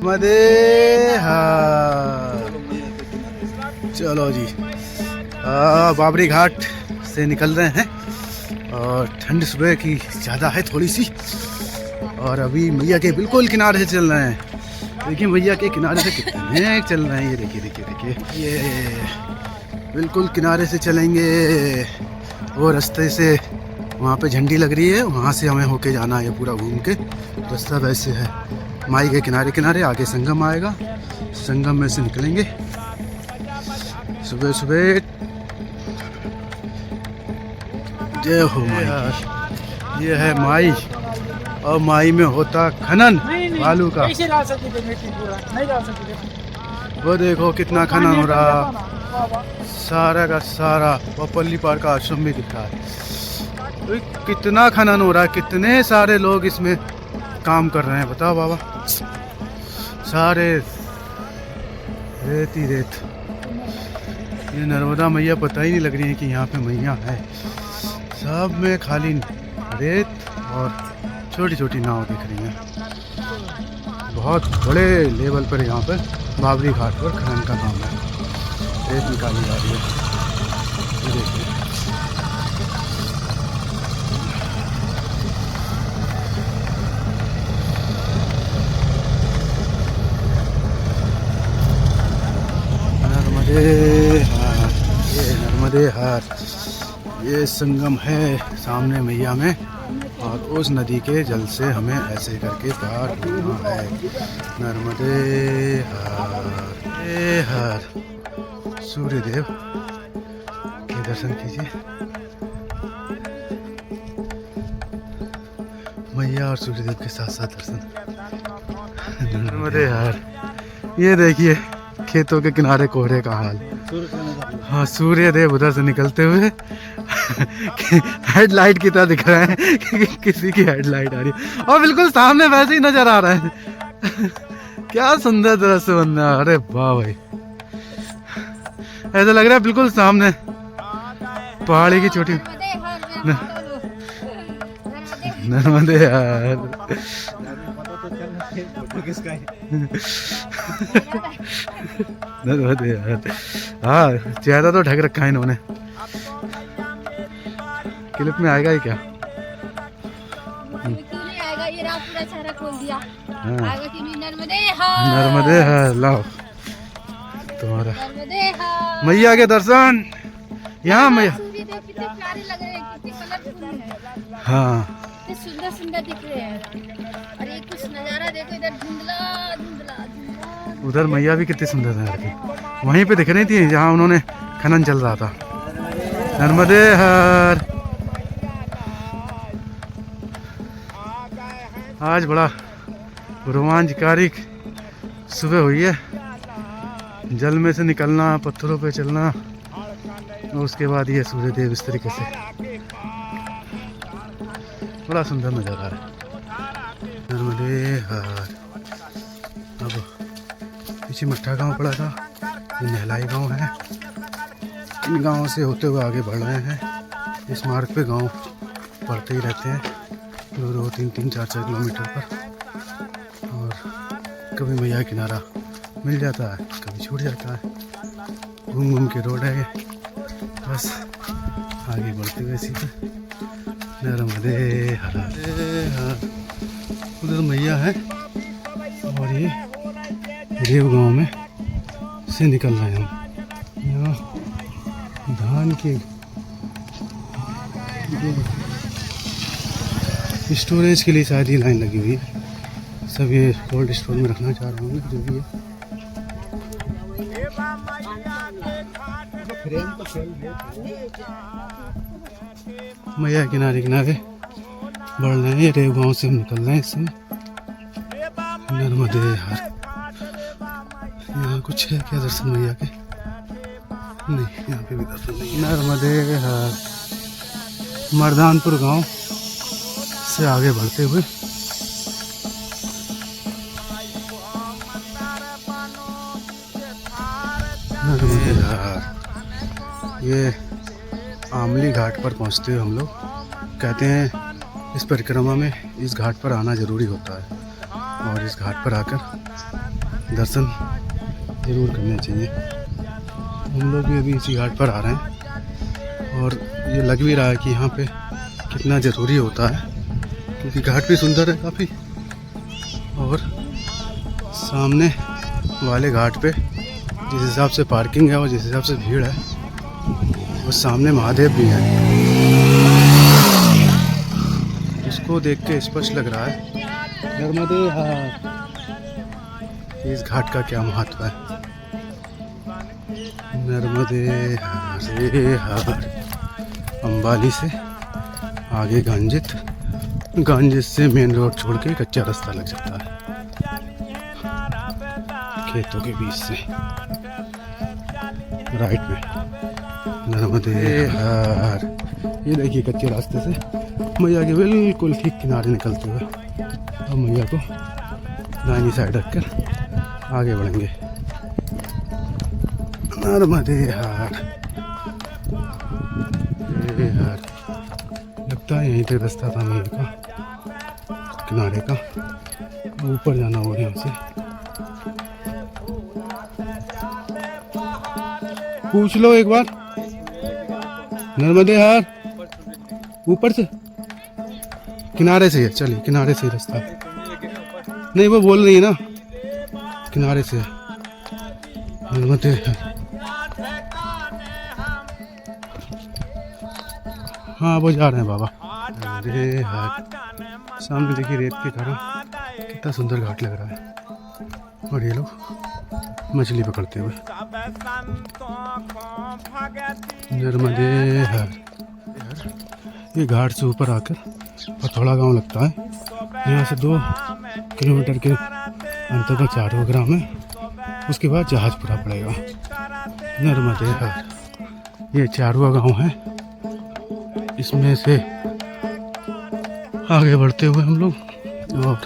मदे हार। चलो जी, बाबरी घाट से निकल रहे हैं और ठंड सुबह की ज़्यादा है थोड़ी सी, और अभी मैया के बिल्कुल किनारे से चल रहे हैं। देखिए मैया के किनारे से कितने चल रहे हैं, ये देखिए देखिए देखिए, ये बिल्कुल किनारे से चलेंगे। वो रास्ते से वहाँ पे झंडी लग रही है, वहाँ से हमें होके जाना है, पूरा घूम के रास्ता वैसे है। माई के किनारे किनारे आगे संगम आएगा, संगम में से निकलेंगे सुबह सुबह। जय हो माई। ये है माई, और माई में होता खनन बालू का। वो देखो कितना खनन हो रहा, सारा का सारा। पपल्ली पार का आश्रम भी दिख रहा है। कितना खनन हो रहा है, कितने सारे लोग इसमें काम कर रहे हैं, बताओ बाबा। सारे रेत ही रेत। ये नर्मदा मैया पता ही नहीं लग रही है कि यहाँ पे मैया है। सब में खाली रेत और छोटी छोटी नाव दिख रही हैं। बहुत बड़े लेवल पर यहाँ पर बाबरी घाट पर खनन का काम है, रेत निकाली जा रही है। ये देखिए, ये नर्मदे हार, ये संगम है सामने मैया में, और उस नदी के जल से हमें ऐसे करके पार होना है। नर्मदे हार, सूर्यदेव के दर्शन कीजिए। मैया और सूर्यदेव के साथ साथ दर्शन। नर्मदे हार, ये देखिए खेतों के किनारे कोहरे का हाल। हाँ, सूर्य देव उधर से निकलते हुए हेडलाइट की तरह दिख रहे हैं कि किसी की हेडलाइट आ रही है, और बिल्कुल सामने वैसे ही नजर आ रहा है। क्या सुंदर दृश्य बन रहा है। अरे वाह भाई, ऐसा लग रहा है बिल्कुल सामने पहाड़ी की चोटी। नर्मदे यार, नर्मदे यार। हाँ, चेहरा तो ढक रखा है इन्होंने। क्लिप में आएगा ही क्या? आएगा, ये रात पूरा चेहरा खोल दिया। आएगा कि नहीं? नर्मदे हार लाओ तुम्हारा मैया के दर्शन। यहाँ मैया कितने प्यारे लग रहे हैं, कितने कलरफुल हैं। हाँ, कितने सुंदर सुंदर दिख रहे हैं। और ये कुछ नजारा देखो, इधर धुंधला धुंधला धुंधला। उधर मैया भी कितनी सुंदर है, वहीं पे दिख रही थी जहाँ उन्होंने खनन चल रहा था। नर्मदे हार। आज बड़ा रोमांचकारी सुबह हुई है। जल में से निकलना, पत्थरों पे चलना, और उसके बाद ये सूर्यदेव इस तरीके से, बड़ा सुंदर नज़ारा है। नर्मदे हार। अब पीछे मट्ठा गांव पड़ा था, ये नहलाई गांव है। इन गांवों से होते हुए आगे बढ़ रहे हैं। इस मार्ग पे गांव पड़ते ही रहते हैं, 2-2, 3-3, 4-4 किलोमीटर पर। और कभी मैया किनारा मिल जाता है, कभी छूट जाता है। घूम घूम के रोड है ये, बस आगे बढ़ते हुए सीधे नर्मदे हार। उधर मैया है, और ये रेव गांव में से निकल रहे हैं हम। यहाँ धान की स्टोरेज के लिए शायद ही लाइन लगी हुई है। सब ये कोल्ड स्टोर में रखना चाह रहे होंगे जो भी है। मैया किनारे किनारे बढ़ रहे हैं। रेव गांव से हम निकल रहे हैं इस समय। नर्मदे हार। यहाँ कुछ है क्या दर्शन मैया के? नहीं, यहाँ पे भी दर्शन नहीं। नर्मदे हार, मर्दानपुर गांव से आगे बढ़ते हुए नर्मदे हार। ये आमली घाट पर पहुंचते हुए हम लोग कहते हैं इस परिक्रमा में इस घाट पर आना ज़रूरी होता है। और इस घाट पर आकर दर्शन ज़रूर करने चाहिए। हम लोग भी अभी इसी घाट पर आ रहे हैं और ये लग भी रहा है कि यहाँ पे कितना ज़रूरी होता है, क्योंकि घाट भी सुंदर है काफ़ी। और सामने वाले घाट पे जिस हिसाब से पार्किंग है और जिस हिसाब से भीड़ है, उस सामने महादेव भी है। इसको देख के स्पष्ट लग रहा है नर्मदे हार, इस घाट का क्या महत्व है। नर्मदे हरे हार, अंबाली से आगे गांजित से मेन रोड छोड़ के कच्चा रास्ता लग जाता है खेतों के बीच से राइट में। नर्मदे हार, ये देखिए कच्चे रास्ते से मैया के बिल्कुल ठीक किनारे निकलते हुए अब मैया को दाहिनी साइड रखकर आगे बढ़ेंगे। नर्मदे हार, लगता है यहीं तक रास्ता था मैया का किनारे का, ऊपर जाना होगा यहाँ से। पूछ लो एक बार, नर्मदे हार ऊपर से किनारे से है, चलिए किनारे से ही रास्ता है। नहीं वो बोल रही है ना किनारे से है नर्मदे हार। हाँ वो जा रहे हैं बाबा। नर्मदे हार, सामने देखिए रेत के कारण कितना सुंदर घाट लग रहा है और ये लोग मछली पकड़ते हुए। नर्मदे हार, ये घाट से ऊपर आकर पथौड़ा गांव लगता है। यहाँ से 2 किलोमीटर के अंतर पर चारों ग्राम है, उसके बाद जहाजपुरा पड़ेगा। नर्मदे हार, ये चारुआ गांव है, इसमें से आगे बढ़ते हुए हम लोग और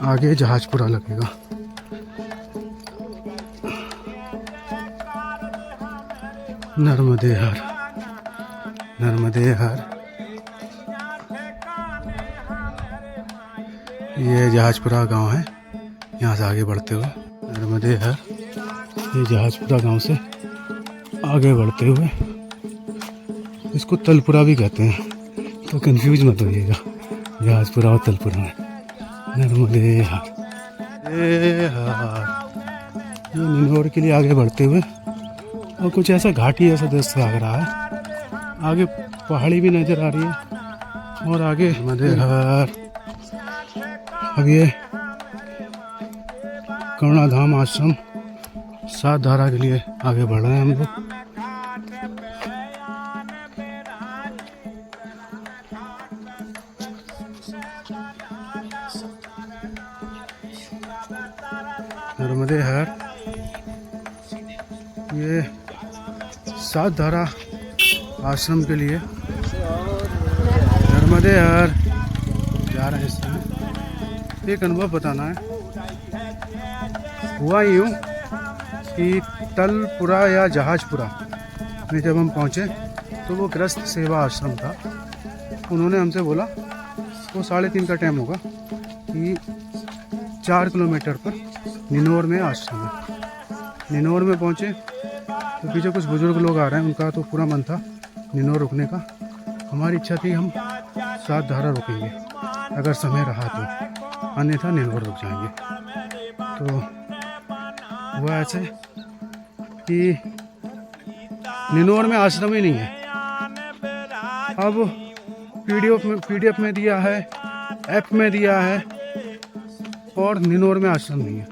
आगे जहाजपुरा लगेगा। नर्मदे हार, नर्मदे हार, ये जहाजपुरा गांव है। यहाँ से आगे बढ़ते हुए नर्मदे हार, ये जहाजपुरा गांव से आगे बढ़ते हुए, इसको तलपुरा भी कहते हैं तो कंफ्यूज मत होइएगा, जहाजपुरा और तलपुरा में। नर्मदे हार, ये निनोर के लिए आगे बढ़ते हुए और कुछ ऐसा घाटी ऐसा दृश्य लग रहा है, आगे पहाड़ी भी नजर आ रही है और आगे नर्मदे हार। अब ये करुणाधाम आश्रम 7 धारा के लिए आगे बढ़ रहे हैं हम लोग। नर्मदे हार, ये 7 धारा आश्रम के लिए नर्मदे हार जा रहे हैं। एक अनुभव बताना है। हुआ यूँ कि तलपुरा या जहाजपुरा में जब हम पहुँचे तो वो गृहस्थ सेवा आश्रम था। उन्होंने हमसे बोला, वो 3:30 का टाइम होगा, कि 4 किलोमीटर पर निनोर में आश्रम है। निनोर में पहुँचे तो पीछे कुछ बुजुर्ग लोग आ रहे हैं, उनका तो पूरा मन था निनोर रुकने का। हमारी इच्छा थी हम 7 धारा रुकेंगे अगर समय रहा तो, अन्यथा निनोर रुक जाएंगे। तो हुआ ऐसे कि निनोर में आश्रम ही नहीं है। अब पीडीएफ में दिया है, ऐप में दिया है, और निनोर में आश्रम नहीं है।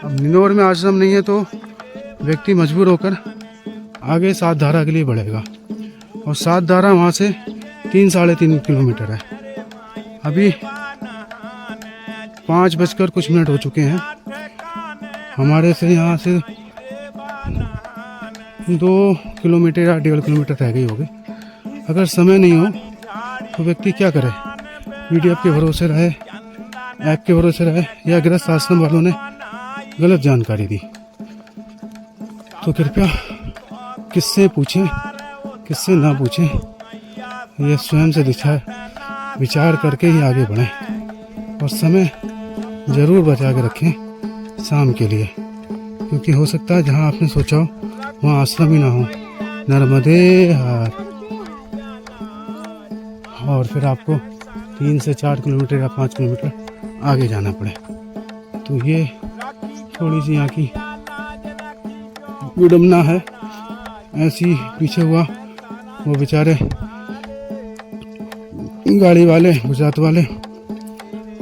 अब निनोर में आश्रम नहीं है तो व्यक्ति मजबूर होकर आगे 7 धारा के लिए बढ़ेगा, और 7 धारा वहाँ से 3-3.5 किलोमीटर है। अभी 5 बजकर कुछ मिनट हो चुके हैं। हमारे से यहाँ से 2 किलोमीटर या 1.5 किलोमीटर रह गई होगी। अगर समय नहीं हो तो व्यक्ति क्या करे, पीडीएफ के भरोसे रहे, ऐप के भरोसे रहे, या गृहस्थ आश्रम वालों ने गलत जानकारी दी। तो कृपया किससे पूछें, किससे ना पूछें, ये स्वयं से विचार करके ही आगे बढ़ें। और समय ज़रूर बचा के रखें शाम के लिए, क्योंकि हो सकता है जहाँ आपने सोचा हो वहाँ आश्रम ही ना हो। नर्मदे हर। और फिर आपको 3 से 4 किलोमीटर या 5 किलोमीटर आगे जाना पड़े। तो ये थोड़ी सी यहाँ की विडम्बना है। ऐसी पीछे हुआ वो बेचारे गाड़ी वाले, गुजरात वाले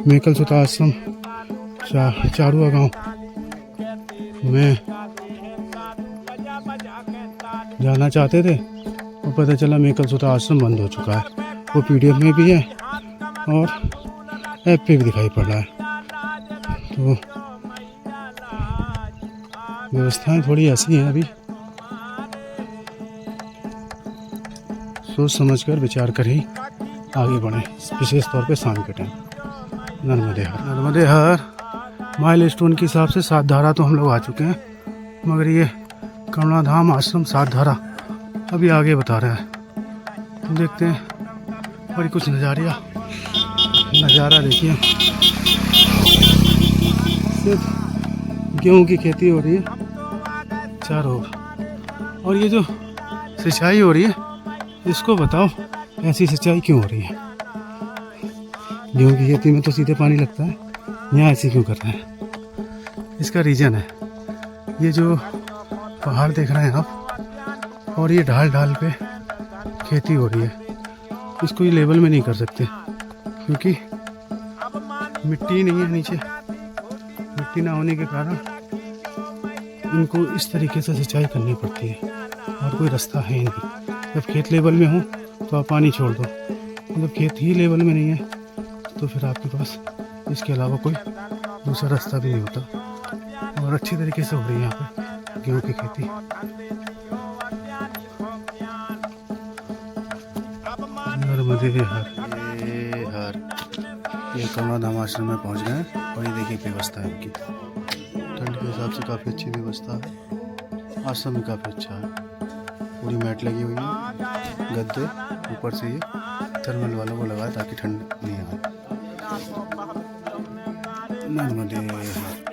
मेकल सुता आश्रम चारुआ गांव में जाना चाहते थे, और पता चला मेकल सुता आश्रम बंद हो चुका है। वो पीडीएफ में भी है और ऐप पे भी दिखाई पड़ रहा है। तो व्यवस्थाएं थोड़ी ऐसी हैं अभी, सोच समझकर विचार कर ही आगे बढ़ें, विशेष तौर पे शाम के टाइम। नर्मदे हर माइलस्टोन के हिसाब से 7 धारा तो हम लोग आ चुके हैं, मगर ये करुणाधाम आश्रम 7 धारा अभी आगे बता रहा है। देखते हैं। और कुछ नज़ारा देखिए, सिर्फ गेहूं की खेती हो रही है चारों ओर, और ये जो सिंचाई हो रही है, इसको बताओ ऐसी सिंचाई क्यों हो रही है? गेहूं की खेती में तो सीधे पानी लगता है, यहाँ ऐसे क्यों कर रहे हैं? इसका रीज़न है ये जो पहाड़ देख रहे हैं आप, और ये ढाल ढाल पे खेती हो रही है। इसको ये लेवल में नहीं कर सकते, क्योंकि मिट्टी नहीं है नीचे। मिट्टी ना होने के कारण इनको इस तरीके से सिंचाई करनी पड़ती है, और कोई रास्ता है नहीं। जब खेत लेवल में हो तो आप पानी छोड़ दो, जब खेत ही लेवल में नहीं है तो फिर आपके पास इसके अलावा कोई दूसरा रास्ता भी नहीं होता। और अच्छी तरीके से हो रही है यहाँ पे गेहूँ की खेती। नर्मदे हर। ये करुणाधाम आश्रम में पहुँच गए, और ये देखिए व्यवस्था है इनकी। ठंड के हिसाब से काफ़ी अच्छी व्यवस्था है। आश्रम भी काफ़ी अच्छा है। पूरी मैट लगी हुई है, गद्दे, ऊपर से ये थर्मल वालों को लगाया ताकि ठंड नहीं आए। नर्मदे हर।